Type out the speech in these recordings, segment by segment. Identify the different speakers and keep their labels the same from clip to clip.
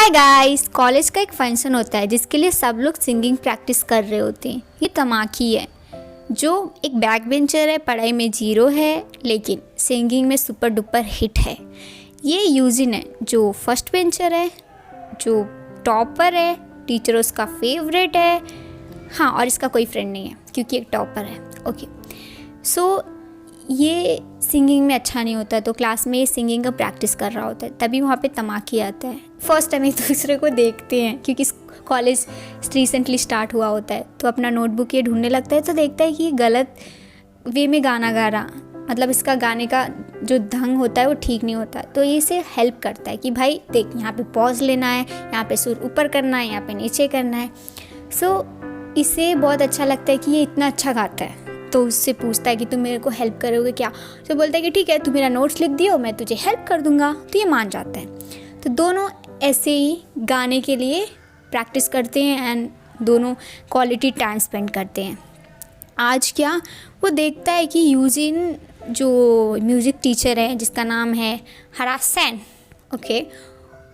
Speaker 1: Hi guys, college का एक function होता है जिसके लिए सब लोग सिंगिंग प्रैक्टिस कर रहे होते हैं। ये तमाकी है जो एक बैक बेंचर है, पढ़ाई में जीरो है लेकिन सिंगिंग में सुपर डुपर हिट है। ये यूजिन है जो फर्स्ट बेंचर है, जो टॉपर है, टीचर उसका फेवरेट है। हाँ, और इसका कोई फ्रेंड नहीं है क्योंकि एक टॉपर है। ओके, सो ये सिंगिंग में अच्छा नहीं होता है तो क्लास में ये सिंगिंग का प्रैक्टिस कर रहा होता है, तभी वहाँ पे तमाकी आता है। फर्स्ट टाइम एक दूसरे को देखते हैं क्योंकि कॉलेज रिसेंटली स्टार्ट हुआ होता है, तो अपना नोटबुक ये ढूंढने लगता है तो देखता है कि ये गलत वे में गाना गा रहा, मतलब इसका गाने का जो ढंग होता है वो ठीक नहीं होता। तो ये इसे हेल्प करता है कि भाई देख, यहाँ पे पॉज लेना है, यहाँ पे सुर ऊपर करना है, यहाँ पे नीचे करना है। सो इसे बहुत अच्छा लगता है कि ये इतना अच्छा गाता है, तो उससे पूछता है कि तुम मेरे को हेल्प करोगे क्या। तो बोलता है कि ठीक है, तू मेरा नोट्स लिख दियो, मैं तुझे हेल्प कर दूंगा। तो ये मान जाता है। तो दोनों ऐसे ही गाने के लिए प्रैक्टिस करते हैं एंड दोनों क्वालिटी टाइम स्पेंड करते हैं। आज क्या वो देखता है कि यूजिन जो म्यूज़िक टीचर है जिसका नाम है हरासैन, ओके,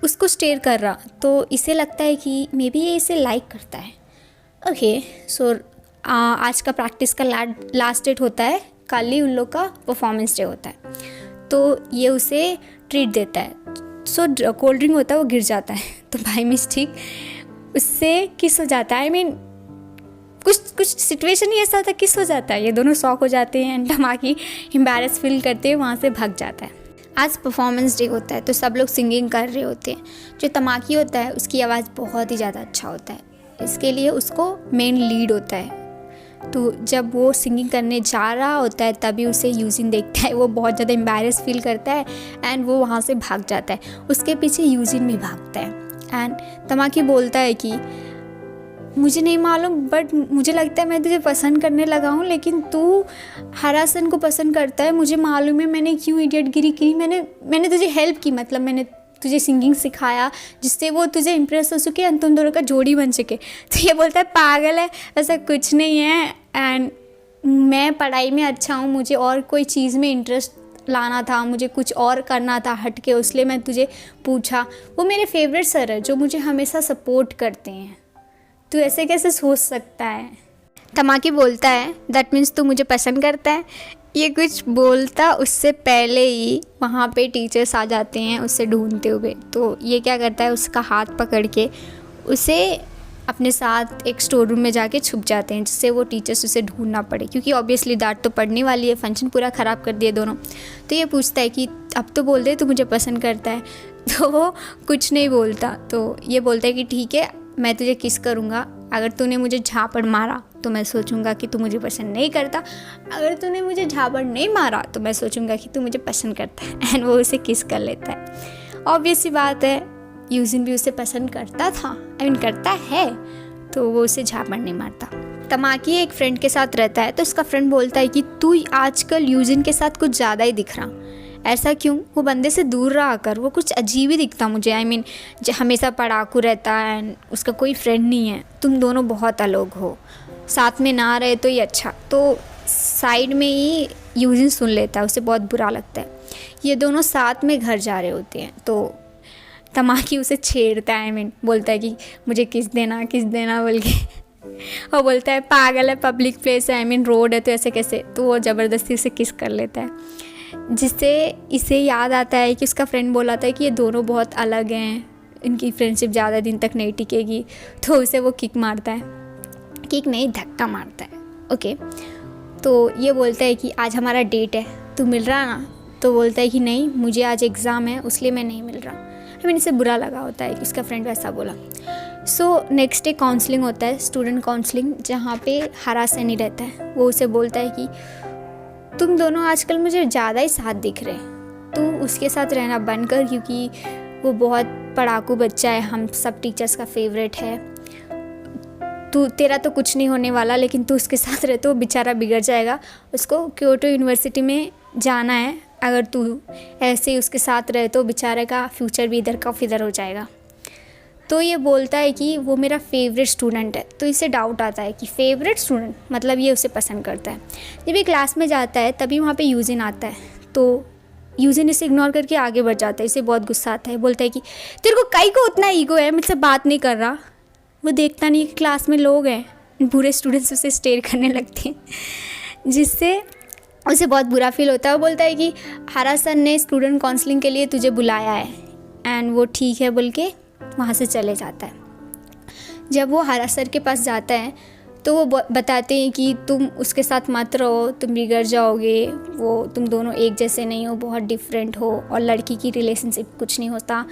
Speaker 1: उसको स्टेयर कर रहा। तो इसे लगता है कि मे बी ये इसे लाइक करता है। ओके, सो आज का प्रैक्टिस का लास्ट डेट होता है, कल ही उन लोग का परफॉर्मेंस डे होता है। तो ये उसे ट्रीट देता है। सो कोल्ड ड्रिंक होता है, वो गिर जाता है तो बाय मिस्टेक उससे किस हो जाता है। कुछ सिचुएशन ही ऐसा होता है, किस हो जाता है। ये दोनों शॉक हो जाते हैं एंड तमाकी एम्बैरस फील करते हैं, वहाँ से भाग जाता है। आज परफॉर्मेंस डे होता है तो सब लोग सिंगिंग कर रहे होते हैं। जो तमाकी होता है उसकी आवाज़ बहुत ही ज़्यादा अच्छा होता है, इसके लिए उसको मेन लीड होता है। तो जब वो सिंगिंग करने जा रहा होता है तभी उसे यूजिन देखता है, वो बहुत ज़्यादा एम्बैरस फील करता है एंड वो वहाँ से भाग जाता है। उसके पीछे यूजिन भी भागता है एंड तमाकी बोलता है कि मुझे नहीं मालूम बट मुझे लगता है मैं तुझे पसंद करने लगा हूँ, लेकिन तू हरासन को पसंद करता है। मुझे मालूम है मैंने क्यों इडियट गिरी की, मैंने तुझे हेल्प की, मतलब मैंने तुझे सिंगिंग सिखाया जिससे वो तुझे इम्प्रेस हो सके एंड तुम दोनों का जोड़ी बन सके। तो ये बोलता है पागल है, ऐसा कुछ नहीं है एंड मैं पढ़ाई में अच्छा हूँ, मुझे और कोई चीज़ में इंटरेस्ट लाना था, मुझे कुछ और करना था हट के, इसलिए मैं तुझे पूछा। वो मेरे फेवरेट सर है जो मुझे हमेशा सपोर्ट करते हैं, तू ऐसे कैसे सोच सकता है। तमाकी बोलता है दैट मीन्स तू मुझे पसंद करता है। ये कुछ बोलता उससे पहले ही वहाँ पे टीचर्स आ जाते हैं उसे ढूंढते हुए। तो ये क्या करता है, उसका हाथ पकड़ के उसे अपने साथ एक स्टोर रूम में जाके छुप जाते हैं जिससे वो टीचर्स उसे ढूंढना पड़े, क्योंकि ऑब्वियसली डांट तो पड़ने वाली है, फंक्शन पूरा ख़राब कर दिए दोनों। तो ये पूछता है कि अब तो बोल दे तू मुझे पसंद करता है। तो वो कुछ नहीं बोलता। तो ये बोलता है कि ठीक है, मैं तुझे किस करूँगा, अगर तूने मुझे झापड़ मारा तो मैं सोचूंगा कि तू मुझे पसंद नहीं करता, अगर तूने मुझे झापड़ नहीं मारा तो मैं सोचूंगा कि तू मुझे पसंद करता है। एंड वो उसे किस कर लेता है। ऑब्वियस सी बात है, यूजिन भी उसे पसंद करता था, करता है, तो वो उसे झापड़ नहीं मारता। तमाकी एक फ्रेंड के साथ रहता है तो उसका फ्रेंड बोलता है कि तू आजकल यूजिन के साथ कुछ ज़्यादा ही दिख रहा, ऐसा क्यों, वो बंदे से दूर रहा कर, वो कुछ अजीब ही दिखता मुझे। हमेशा पढ़ाकू रहता है एंड उसका कोई फ्रेंड नहीं है, तुम दोनों बहुत अलग हो, साथ में ना रहे तो ये अच्छा। तो साइड में ही यूजिन सुन लेता है, उसे बहुत बुरा लगता है। ये दोनों साथ में घर जा रहे होते हैं तो तमाकी उसे छेड़ता है, बोलता है कि मुझे किस देना बोल के। और बोलता है पागल है, पब्लिक प्लेस है, रोड है, तो ऐसे कैसे। तो वो ज़बरदस्ती उसे किस कर लेता है, जिससे इसे याद आता है कि उसका फ्रेंड बोला था कि ये दोनों बहुत अलग हैं, इनकी फ्रेंडशिप ज़्यादा दिन तक नहीं टिकेगी। तो उसे वो किक मारता है, किक नहीं धक्का मारता है। ओके, तो ये बोलता है कि आज हमारा डेट है, तू मिल रहा ना। तो बोलता है कि नहीं, मुझे आज एग्ज़ाम है इसलिए मैं नहीं मिल रहा। इसे बुरा लगा होता है कि उसका फ्रेंड वैसा बोला। सो नेक्स्ट डे काउंसलिंग होता है, स्टूडेंट काउंसलिंग, जहाँ पे हरासैन ही रहता है। वो उसे बोलता है कि तुम दोनों आजकल मुझे ज़्यादा ही साथ दिख रहे हैं, तू उसके साथ रहना बंद कर, क्योंकि वो बहुत पढ़ाकू बच्चा है, हम सब टीचर्स का फेवरेट है। तेरा तो कुछ नहीं होने वाला, लेकिन तू उसके साथ रहे तो वो बेचारा बिगड़ जाएगा, उसको क्योटो यूनिवर्सिटी में जाना है। अगर तू ऐसे ही उसके साथ रहे तो बेचारे का फ्यूचर भी इधर का फिधर हो जाएगा। तो ये बोलता है कि वो मेरा फेवरेट स्टूडेंट है। तो इसे डाउट आता है कि फेवरेट स्टूडेंट मतलब ये उसे पसंद करता है। जब ये क्लास में जाता है तभी वहाँ पे यूजिन आता है। तो यूजिन इसे इग्नोर करके आगे बढ़ जाता है। इसे बहुत गुस्सा आता है, बोलता है कि तेरे को काई को उतना ईगो है, मुझसे बात नहीं कर रहा। वो देखता नहीं कि क्लास में लोग हैं, पूरे स्टूडेंट्स उसे स्टेयर करने लगते हैं, जिससे उसे बहुत बुरा फील होता है। वो बोलता है कि हरा सर ने स्टूडेंट काउंसलिंग के लिए तुझे बुलाया है, एंड वो ठीक है बोल के वहाँ से चले जाता है। जब वो हरा सर के पास जाता है तो वो बताते हैं कि तुम उसके साथ मत रहो, तुम बिगड़ जाओगे, वो तुम दोनों एक जैसे नहीं हो, बहुत डिफरेंट हो, और लड़की की रिलेशनशिप कुछ नहीं होता।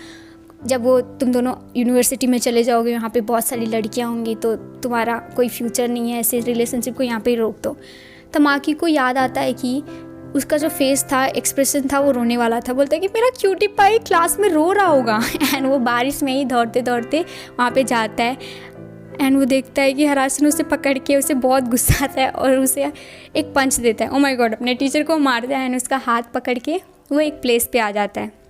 Speaker 1: जब वो तुम दोनों यूनिवर्सिटी में चले जाओगे, वहाँ पे बहुत सारी लड़कियाँ होंगी, तो तुम्हारा कोई फ्यूचर नहीं है, ऐसे रिलेशनशिप को यहाँ पे रोक दो। तमाकी को याद आता है कि उसका जो फेस था, एक्सप्रेशन था, वो रोने वाला था। बोलता है कि मेरा क्यूटी पाई क्लास में रो रहा होगा। एंड वो बारिश में ही दौड़ते दौड़ते वहाँ पे जाता है, एंड वो देखता है कि हरासन उसे पकड़ के, उसे बहुत गुस्सा आता है और उसे एक पंच देता है। ओ माय गॉड, अपने टीचर को मारता है, एंड उसका हाथ पकड़ के वो एक प्लेस पे आ जाता है।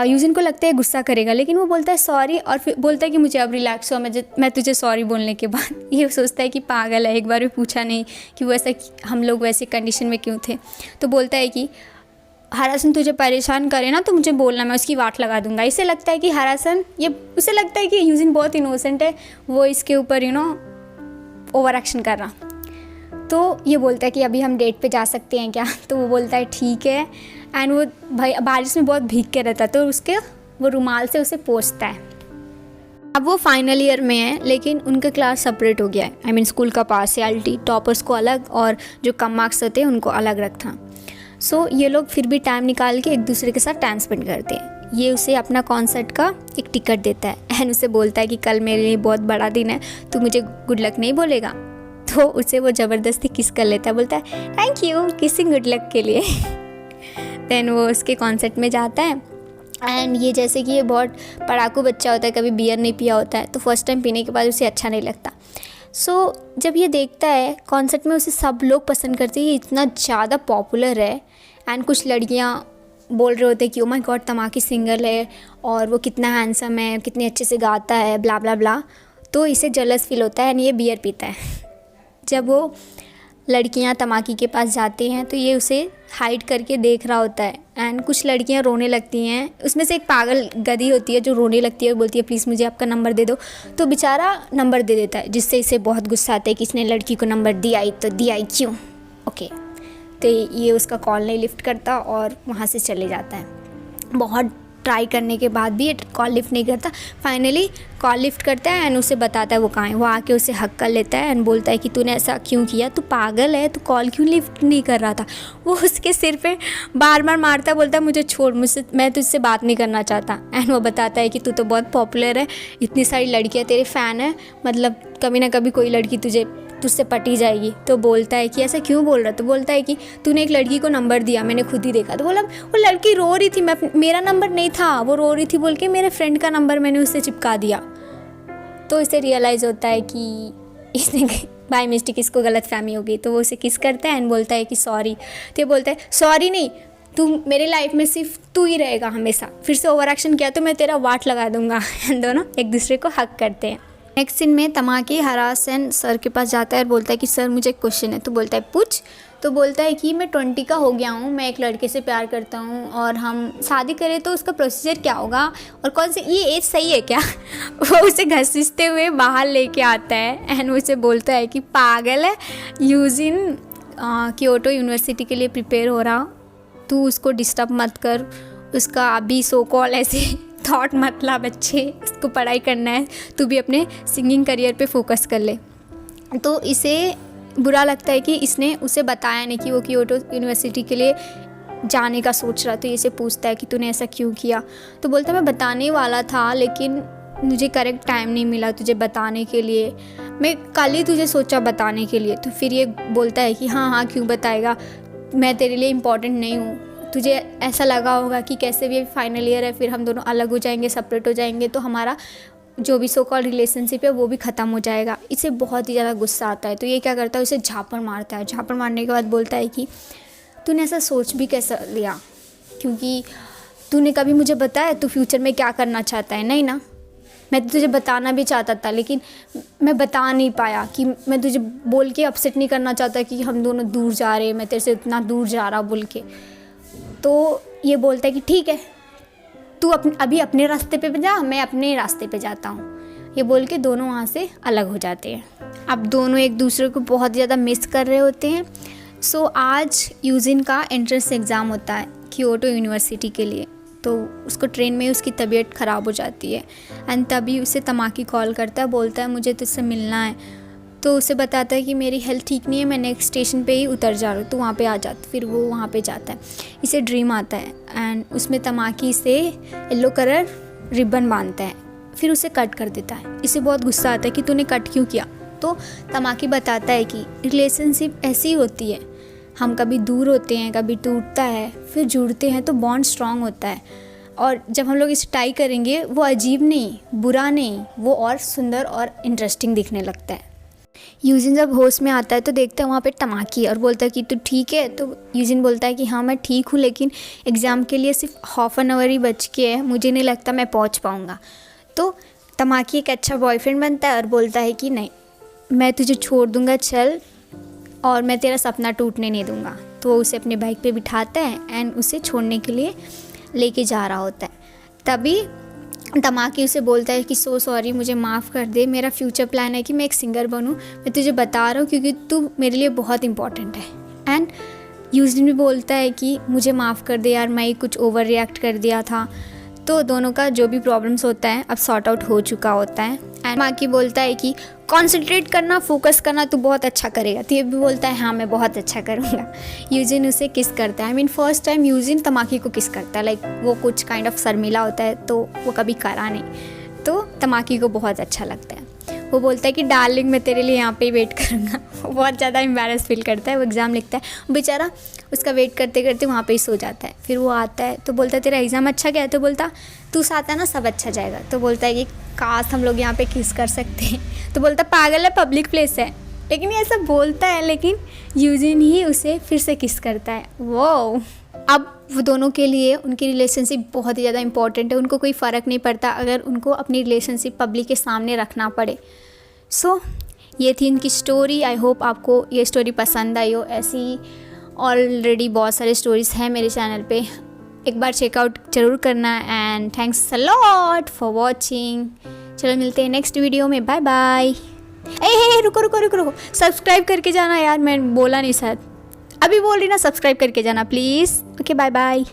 Speaker 1: यूजिन को लगता है गुस्सा करेगा, लेकिन वो बोलता है सॉरी, और फिर बोलता है कि मुझे अब रिलैक्स हो, मैं तुझे सॉरी बोलने के बाद। ये सोचता है कि पागल है, एक बार भी पूछा नहीं कि वो ऐसा, हम लोग वैसे कंडीशन में क्यों थे। तो बोलता है कि हरासन तुझे परेशान करे ना तो मुझे बोलना, मैं उसकी वाट लगा दूंगा। इसे लगता है कि हरासन, उसे लगता है कि यूजिन बहुत इनोसेंट है, वो इसके ऊपर ओवर एक्शन कर रहा। तो ये बोलता है कि अभी हम डेट पे जा सकते हैं क्या। तो वो बोलता है ठीक है, एंड वो भाई बारिश में बहुत भीग के रहता है, तो वो रुमाल से उसे पोंछता है। अब वो फाइनल ईयर में है, लेकिन उनका क्लास सेपरेट हो गया है। I mean, स्कूल का पार्शियलिटी, टॉपर्स को अलग और जो कम मार्क्स होते हैं उनको अलग रखा। सो ये लोग फिर भी टाइम निकाल के एक दूसरे के साथ टाइम स्पेंड करते हैं। ये उसे अपना कॉन्सर्ट का एक टिकट देता है, एंड उसे बोलता है कि कल मेरे लिए बहुत बड़ा दिन है, तू मुझे गुड लक नहीं बोलेगा। तो उसे वो ज़बरदस्ती किस कर लेता है, बोलता है thank you kissing good luck के लिए। देन वो उसके कॉन्सर्ट में जाता है, एंड ये जैसे कि ये बहुत पढ़ाकू बच्चा होता है, कभी बियर नहीं पिया होता है, तो फर्स्ट टाइम पीने के बाद उसे अच्छा नहीं लगता। सो जब ये देखता है कॉन्सर्ट में, उसे सब लोग पसंद करते हैं, ये इतना ज़्यादा पॉपुलर है। एंड कुछ लड़कियाँ बोल रहे होते हैं कि oh my God Tamaki singer है, और वो कितना हैंडसम है, कितने अच्छे से गाता है, ब्ला ब्ला ब्ला। तो इसे जलस फील होता है, एंड ये बियर पीता है। जब वो लड़कियां तमाकी के पास जाती हैं तो ये उसे हाइड करके देख रहा होता है, एंड कुछ लड़कियां रोने लगती हैं। उसमें से एक पागल गधी होती है जो रोने लगती है, बोलती है प्लीज़ मुझे आपका नंबर दे दो। तो बेचारा नंबर दे देता है, जिससे इसे बहुत गुस्सा आता है कि इसने लड़की को नंबर दिया ही तो दिया ही क्यों। ओके, तो ये उसका कॉल नहीं लिफ्ट करता और वहाँ से चले जाता है। बहुत ट्राई करने के बाद भी ये कॉल लिफ्ट नहीं करता। फाइनली कॉल लिफ्ट करता है, एंड उसे बताता है वो कहाँ है। वो आके उसे हक कर लेता है, एंड बोलता है कि तूने ऐसा क्यों किया, तू पागल है, तू कॉल क्यों लिफ्ट नहीं कर रहा था। वो उसके सिर पे बार बार मारता, बोलता है मुझे छोड़, मैं तुझसे बात नहीं करना चाहता। एंड वो बताता है कि तू तो बहुत पॉपुलर है, इतनी सारी लड़कियाँ तेरे फ़ैन है, मतलब कभी ना कभी कोई लड़की तुझसे पटी जाएगी। तो बोलता है कि ऐसा क्यों बोल रहा। तो बोलता है कि तूने एक लड़की को नंबर दिया, मैंने खुद ही देखा। तो बोला वो लड़की रो रही थी, मेरा नंबर नहीं था, वो रो रही थी बोल के मेरे फ्रेंड का नंबर मैंने उससे चिपका दिया। तो इसे रियलाइज़ होता है कि इसने बाय मिस्टेक इसको गलतफहमी हो गई। तो वो उसे किस करता है एंड बोलता है कि सॉरी। तो ये बोलता है सॉरी नहीं, तू मेरे लाइफ में सिर्फ तू ही रहेगा हमेशा, फिर से ओवर एक्शन किया तो मैं तेरा वाट लगा दूंगा। दोनों एक दूसरे को हक करते हैं। नेक्स्ट सीन में तमाकी हरासन सर के पास जाता है और बोलता है कि सर मुझे एक क्वेश्चन है। तो बोलता है पूछ। तो बोलता है कि मैं 20 का हो गया हूँ, मैं एक लड़के से प्यार करता हूँ और हम शादी करें तो उसका प्रोसीजर क्या होगा और कौन से, ये एज सही है क्या। वो उसे घसीटते हुए बाहर लेके आता है एंड उसे बोलता है कि पागल है, यूजिन क्योटो यूनिवर्सिटी के लिए प्रिपेयर हो रहा, तू उसको डिस्टर्ब मत कर, उसका अभी सो कॉल ऐसे थॉट मत ला बच्चे, इसको पढ़ाई करना है, तू भी अपने सिंगिंग करियर पे फोकस कर ले। तो इसे बुरा लगता है कि इसने उसे बताया नहीं कि वो क्योटो यूनिवर्सिटी के लिए जाने का सोच रहा। तो इसे पूछता है कि तूने ऐसा क्यों किया। तो बोलता है मैं बताने वाला था लेकिन मुझे करेक्ट टाइम नहीं मिला तुझे बताने के लिए, मैं कल ही तुझे सोचा बताने के लिए। तो फिर ये बोलता है कि हाँ क्यों बताएगा, मैं तेरे लिए इम्पॉर्टेंट नहीं हूँ, तुझे ऐसा लगा होगा कि कैसे भी फाइनल ईयर है, फिर हम दोनों अलग हो जाएंगे, सेपरेट हो जाएंगे, तो हमारा जो भी सो कॉल रिलेशनशिप है वो भी ख़त्म हो जाएगा। इसे बहुत ही ज़्यादा गुस्सा आता है। तो ये क्या करता है, उसे झापड़ मारता है। झापड़ मारने के बाद बोलता है कि तूने ऐसा सोच भी कैसा लिया, क्योंकि तूने कभी मुझे बताया तू फ्यूचर में क्या करना चाहता है, नहीं ना। मैं तो तुझे बताना भी चाहता था लेकिन मैं बता नहीं पाया कि मैं तुझे बोल के अपसेट नहीं करना चाहता कि हम दोनों दूर जा रहे हैं, मैं तेरे से इतना दूर जा रहा बोल के। तो ये बोलता है कि ठीक है, तू अभी अपने रास्ते पे जा, मैं अपने रास्ते पे जाता हूँ। ये बोल के दोनों वहाँ से अलग हो जाते हैं। अब दोनों एक दूसरे को बहुत ज़्यादा मिस कर रहे होते हैं। सो आज यूजिन का एंट्रेंस एग्ज़ाम होता है क्योटो यूनिवर्सिटी के लिए। तो उसको ट्रेन में उसकी तबीयत ख़राब हो जाती है एंड तभी उसे तमाकी कॉल करता है, बोलता है मुझे तुझसे मिलना है। तो उसे बताता है कि मेरी हेल्थ ठीक नहीं है, मैं नेक्स्ट स्टेशन पे ही उतर जा रहा हूँ, तो वहाँ पे आ जाता। फिर वो वहाँ पे जाता है। इसे ड्रीम आता है एंड उसमें तमाकी से येलो कलर रिबन बांधता है, फिर उसे कट कर देता है। इसे बहुत गुस्सा आता है कि तूने कट क्यों किया। तो तमाकी बताता है कि रिलेशनशिप ऐसी होती है, हम कभी दूर होते हैं, कभी टूटता है, फिर जुड़ते हैं तो बॉन्ड स्ट्रांग होता है। और जब हम लोग इसे टाई करेंगे वो अजीब नहीं, बुरा नहीं, वो और सुंदर और इंटरेस्टिंग दिखने लगता है। यूजिन जब होश में आता है तो देखता है वहाँ पे तमाकी और बोलता है कि तू ठीक है। तो यूजिन बोलता है कि हाँ मैं ठीक हूँ, लेकिन एग्ज़ाम के लिए सिर्फ हाफ एन आवर ही बच के है, मुझे नहीं लगता मैं पहुँच पाऊँगा। तो तमाकी एक अच्छा बॉयफ्रेंड बनता है और बोलता है कि नहीं, मैं तुझे छोड़ दूँगा, चल, और मैं तेरा सपना टूटने नहीं दूँगा। तो वो उसे अपने बाइक पे बिठाता है एंड उसे छोड़ने के लिए लेके जा रहा होता है। तभी तमाकी उसे बोलता है कि सो सॉरी, मुझे माफ़ कर दे, मेरा फ्यूचर प्लान है कि मैं एक सिंगर बनूं, मैं तुझे बता रहा हूँ क्योंकि तू मेरे लिए बहुत इंपॉर्टेंट है। एंड यूजिन भी बोलता है कि मुझे माफ़ कर दे यार, मैं कुछ ओवर रिएक्ट कर दिया था। तो दोनों का जो भी प्रॉब्लम्स होता है अब सॉर्ट आउट हो चुका होता है। एंड तमाकी बोलता है कि कॉन्सेंट्रेट करना, फोकस करना, तू बहुत अच्छा करेगा। तो ये भी बोलता है हाँ मैं बहुत अच्छा करूँगा। यूजिन उसे किस करता है। I mean first time Eugene Tamaki को किस करता है। लाइक वो कुछ काइंड ऑफ शर्मिला होता है तो वो कभी करा नहीं। तो तमाकी को बहुत अच्छा लगता है। वो बोलता है कि डार्लिंग मैं तेरे लिए यहाँ पे ही वेट करूँगा। वो बहुत ज़्यादा एम्बैरस फील करता है। वो एग्ज़ाम लिखता है, बेचारा उसका वेट करते करते वहाँ पे ही सो जाता है। फिर वो आता है तो बोलता है तेरा एग्ज़ाम अच्छा गया। तो बोलता तू साथ है ना, सब अच्छा जाएगा। तो बोलता है कि काश हम लोग यहाँ पे किस कर सकते हैं। तो बोलता पागल है, पब्लिक प्लेस है। लेकिन ये ऐसा बोलता है, लेकिन यूजिन ही उसे फिर से किस करता है। वो अब वो दोनों के लिए उनकी रिलेशनशिप बहुत ही ज़्यादा इंपॉर्टेंट है। उनको कोई फ़र्क नहीं पड़ता अगर उनको अपनी रिलेशनशिप पब्लिक के सामने रखना पड़े। सो ये थी इनकी स्टोरी। आई होप आपको ये स्टोरी पसंद आई हो। ऐसी ऑलरेडी बहुत सारे स्टोरीज़ हैं मेरे चैनल पे, एक बार चेकआउट ज़रूर करना। And thanks a lot for watching. चलो मिलते हैं नेक्स्ट वीडियो में, बाय बाय। ए रुको, सब्सक्राइब करके जाना यार, मैं बोला नहीं शायद, अभी बोल रही ना, सब्सक्राइब करके जाना प्लीज़। Okay bye bye.